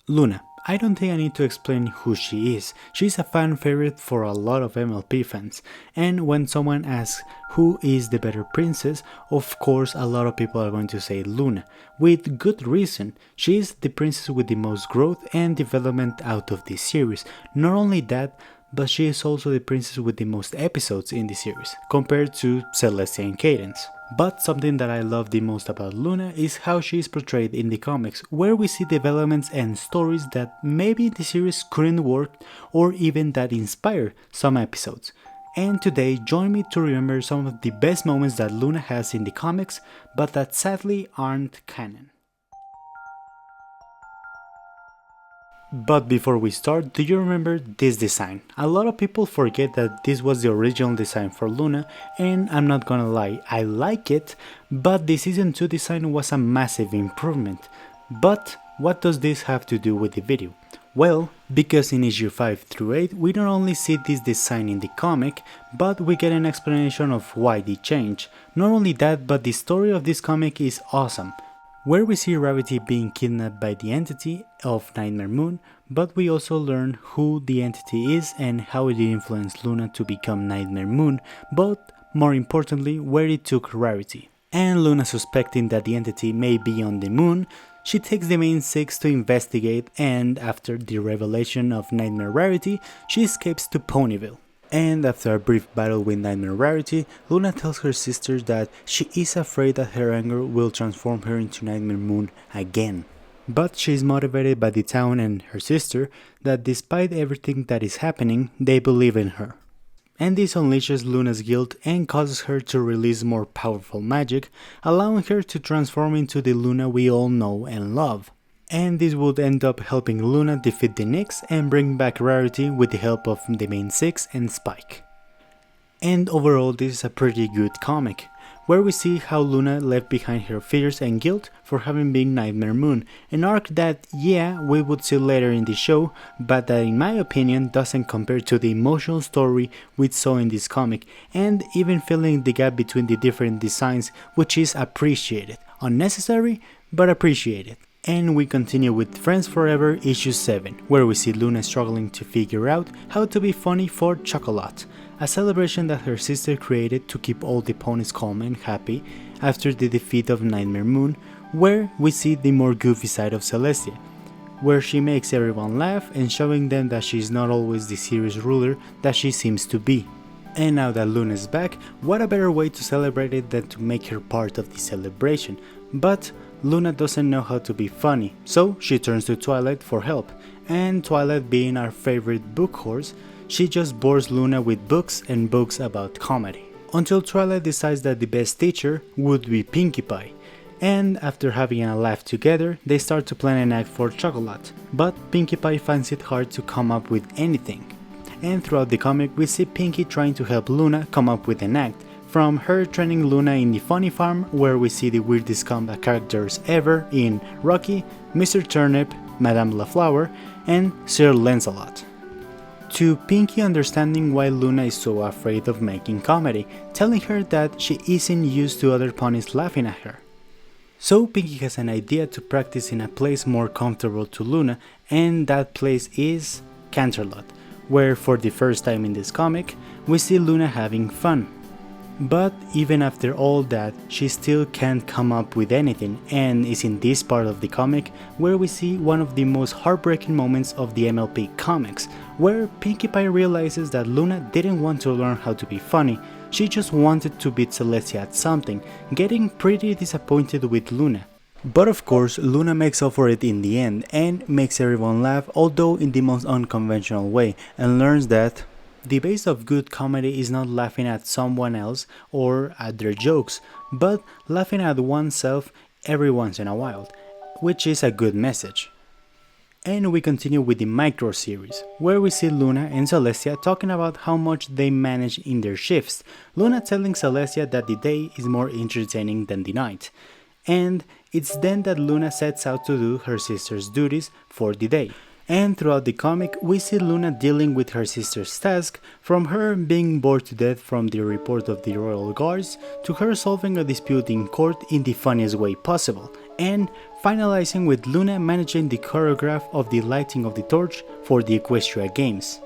Luna. I don't think I need to explain who she is. She's a fan favorite for a lot of MLP fans, and when someone asks who is the better princess, of course a lot of people are going to say Luna, with good reason. She is the princess with the most growth and development out of this series. Not only that, but she is also the princess with the most episodes in the series, compared to Celestia and Cadence. But something that I love the most about Luna is how she is portrayed in the comics, where we see developments and stories that maybe the series couldn't work or even that inspire some episodes. And today, join me to remember some of the best moments that Luna has in the comics, but that sadly aren't canon. But before we start, do you remember this design? A lot of people forget that this was the original design for Luna, and I'm not gonna lie, I like it, but the season 2 design was a massive improvement. But what does this have to do with the video? Well, because in issue 5 through 8 we don't only see this design in the comic, but we get an explanation of why they changed. Not only that, but the story of this comic is awesome, where we see Rarity being kidnapped by the entity of Nightmare Moon, but we also learn who the entity is and how it influenced Luna to become Nightmare Moon, but more importantly, where it took Rarity. And Luna, suspecting that the entity may be on the moon, she takes the main six to investigate, and after the revelation of Nightmare Rarity, she escapes to Ponyville. And after a brief battle with Nightmare Rarity, Luna tells her sister that she is afraid that her anger will transform her into Nightmare Moon again. But she is motivated by the town and her sister that despite everything that is happening, they believe in her. And this unleashes Luna's guilt and causes her to release more powerful magic, allowing her to transform into the Luna we all know and love. And this would end up helping Luna defeat the Nyx and bring back Rarity with the help of the main six and Spike. And overall, this is a pretty good comic, where we see how Luna left behind her fears and guilt for having been Nightmare Moon, an arc that, yeah, we would see later in the show, but that in my opinion doesn't compare to the emotional story we saw in this comic, and even filling the gap between the different designs, which is appreciated. Unnecessary, but appreciated. And we continue with Friends Forever issue 7, where we see Luna struggling to figure out how to be funny for Chocolat, a celebration that her sister created to keep all the ponies calm and happy after the defeat of Nightmare Moon, where we see the more goofy side of Celestia, where she makes everyone laugh and showing them that she is not always the serious ruler that she seems to be. And now that Luna is back, what a better way to celebrate it than to make her part of the celebration. But Luna doesn't know how to be funny, so she turns to Twilight for help, and Twilight, being our favorite book horse, she just bores Luna with books and books about comedy. Until Twilight decides that the best teacher would be Pinkie Pie, and after having a laugh together, they start to plan an act for Chocolat, but Pinkie Pie finds it hard to come up with anything. And throughout the comic we see Pinkie trying to help Luna come up with an act, from her training Luna in the Funny Farm, where we see the weirdest comeback characters ever in Rocky, Mr. Turnip, Madame Laflower, and Sir Lancelot, to Pinkie understanding why Luna is so afraid of making comedy, telling her that she isn't used to other ponies laughing at her. So Pinkie has an idea to practice in a place more comfortable to Luna, and that place is Canterlot, where for the first time in this comic, we see Luna having fun. But even after all that, she still can't come up with anything, and is in this part of the comic where we see one of the most heartbreaking moments of the MLP comics, where Pinkie Pie realizes that Luna didn't want to learn how to be funny, she just wanted to beat Celestia at something, getting pretty disappointed with Luna. But of course, Luna makes up for it in the end, and makes everyone laugh, although in the most unconventional way, and learns that the base of good comedy is not laughing at someone else or at their jokes, but laughing at oneself every once in a while, which is a good message. And we continue with the micro series, where we see Luna and Celestia talking about how much they manage in their shifts, Luna telling Celestia that the day is more entertaining than the night. And it's then that Luna sets out to do her sister's duties for the day. And throughout the comic, we see Luna dealing with her sister's task, from her being bored to death from the report of the royal guards, to her solving a dispute in court in the funniest way possible, and finalizing with Luna managing the choreograph of the lighting of the torch for the Equestria Games.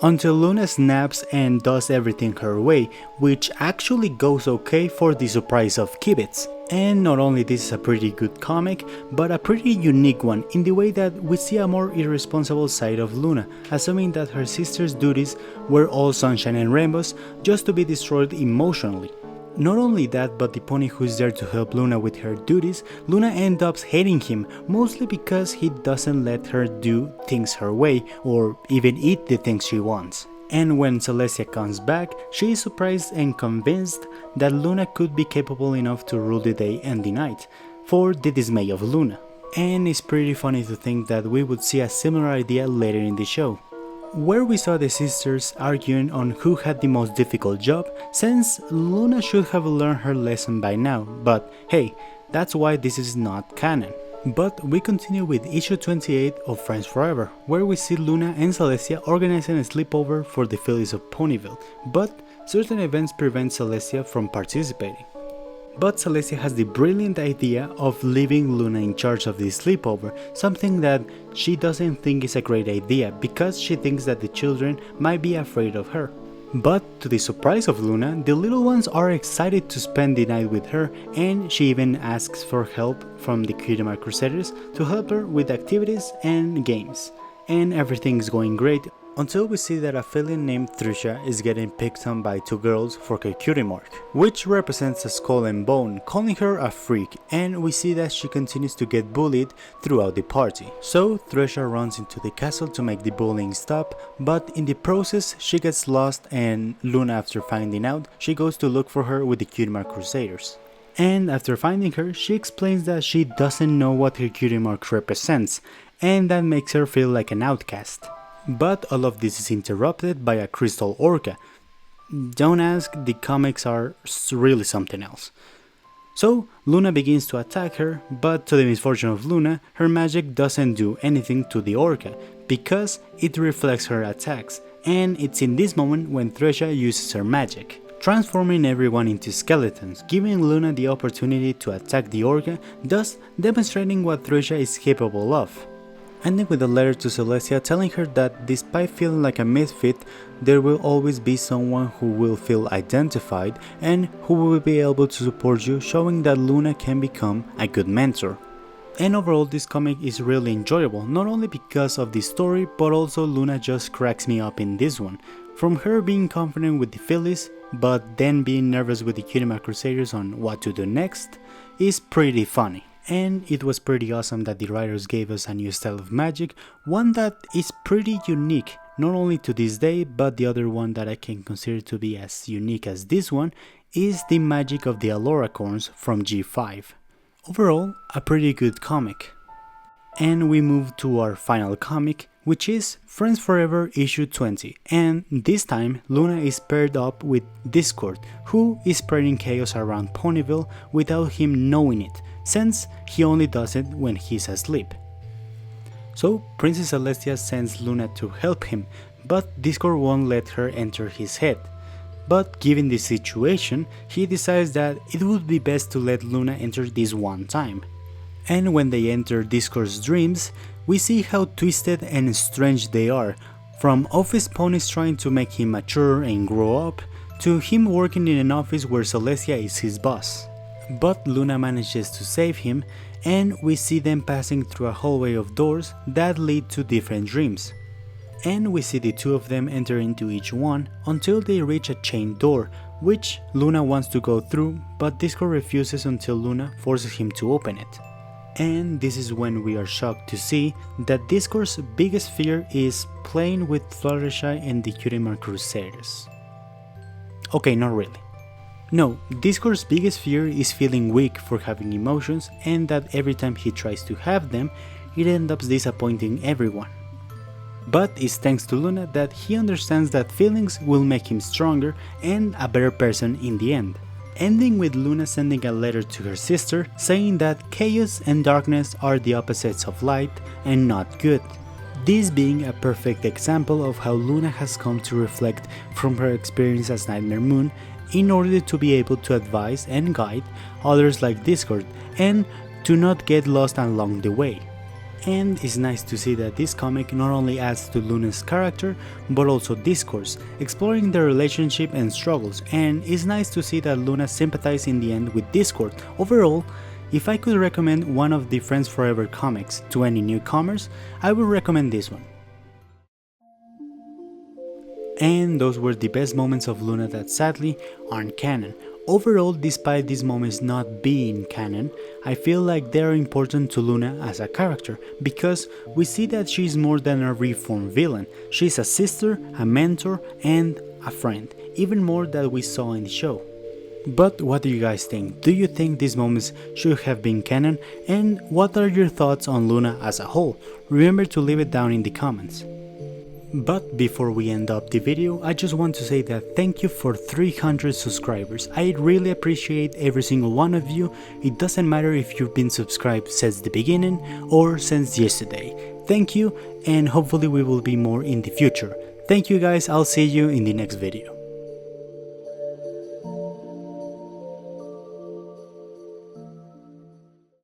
Until Luna snaps and does everything her way, which actually goes okay for the surprise of Kibitz. And not only this is a pretty good comic, but a pretty unique one in the way that we see a more irresponsible side of Luna, assuming that her sister's duties were all sunshine and rainbows just to be destroyed emotionally. Not only that, but the pony who's there to help Luna with her duties, Luna ends up hating him, mostly because he doesn't let her do things her way or even eat the things she wants. And when Celestia comes back, she is surprised and convinced that Luna could be capable enough to rule the day and the night, for the dismay of Luna. And it's pretty funny to think that we would see a similar idea later in the show, where we saw the sisters arguing on who had the most difficult job, since Luna should have learned her lesson by now, but hey, that's why this is not canon. But we continue with issue 28 of Friends Forever, where we see Luna and Celestia organizing a sleepover for the fillies of Ponyville, but certain events prevent Celestia from participating. But Celestia has the brilliant idea of leaving Luna in charge of the sleepover, something that she doesn't think is a great idea because she thinks that the children might be afraid of her. But to the surprise of Luna, the little ones are excited to spend the night with her, and she even asks for help from the Cutie Mark Crusaders to help her with activities and games. And everything's going great until we see that a feline named Trisha is getting picked on by two girls for her cutie mark, which represents a skull and bone, calling her a freak, and we see that she continues to get bullied throughout the party. So Trisha runs into the castle to make the bullying stop, but in the process she gets lost, and Luna, after finding out, she goes to look for her with the Cutie Mark Crusaders. And after finding her, she explains that she doesn't know what her cutie mark represents, and that makes her feel like an outcast. But all of this is interrupted by a crystal orca. Don't ask, the comics are really something else. So Luna begins to attack her, but to the misfortune of Luna, her magic doesn't do anything to the orca, because it reflects her attacks, and it's in this moment when Thresha uses her magic, transforming everyone into skeletons, giving Luna the opportunity to attack the orca, thus demonstrating what Thresha is capable of. Ending with a letter to Celestia telling her that despite feeling like a misfit, there will always be someone who will feel identified and who will be able to support you, showing that Luna can become a good mentor. And overall, this comic is really enjoyable, not only because of the story, but also Luna just cracks me up in this one. From her being confident with the fillies, but then being nervous with the Cutie Mark Crusaders on what to do next, is pretty funny. And it was pretty awesome that the writers gave us a new style of magic, one that is pretty unique, not only to this day, but the other one that I can consider to be as unique as this one is the magic of the Aloracorns from G5. Overall, a pretty good comic. And we move to our final comic, which is Friends Forever issue 20, and this time Luna is paired up with Discord, who is spreading chaos around Ponyville without him knowing it, since he only does it when he's asleep. So Princess Celestia sends Luna to help him, but Discord won't let her enter his head. But given the situation, he decides that it would be best to let Luna enter this one time. And when they enter Discord's dreams, we see how twisted and strange they are, from office ponies trying to make him mature and grow up, to him working in an office where Celestia is his boss. But Luna manages to save him, and we see them passing through a hallway of doors that lead to different dreams. And we see the two of them enter into each one until they reach a chained door, which Luna wants to go through, but Discord refuses until Luna forces him to open it. And this is when we are shocked to see that Discord's biggest fear is playing with Fluttershy and the Cutie Mark Crusaders. Okay, not really. No, Discord's biggest fear is feeling weak for having emotions, and that every time he tries to have them, it ends up disappointing everyone. But it's thanks to Luna that he understands that feelings will make him stronger and a better person in the end. Ending with Luna sending a letter to her sister saying that chaos and darkness are the opposites of light and not good. This being a perfect example of how Luna has come to reflect from her experience as Nightmare Moon in order to be able to advise and guide others like Discord and to not get lost along the way. And it's nice to see that this comic not only adds to Luna's character, but also discourse, exploring their relationship and struggles, and it's nice to see that Luna sympathized in the end with Discord. Overall, if I could recommend one of the Friends Forever comics to any newcomers, I would recommend this one. And those were the best moments of Luna that sadly aren't canon. Overall, despite these moments not being canon, I feel like they are important to Luna as a character, because we see that she's more than a reformed villain. She's a sister, a mentor, and a friend, even more than we saw in the show. But what do you guys think? Do you think these moments should have been canon? And what are your thoughts on Luna as a whole? Remember to leave it down in the comments. But before we end up the video, I just want to say that thank you for 300 subscribers. I really appreciate every single one of you. It doesn't matter if you've been subscribed since the beginning or since yesterday. Thank you, and hopefully we will be more in the future. Thank you guys, I'll see you in the next video.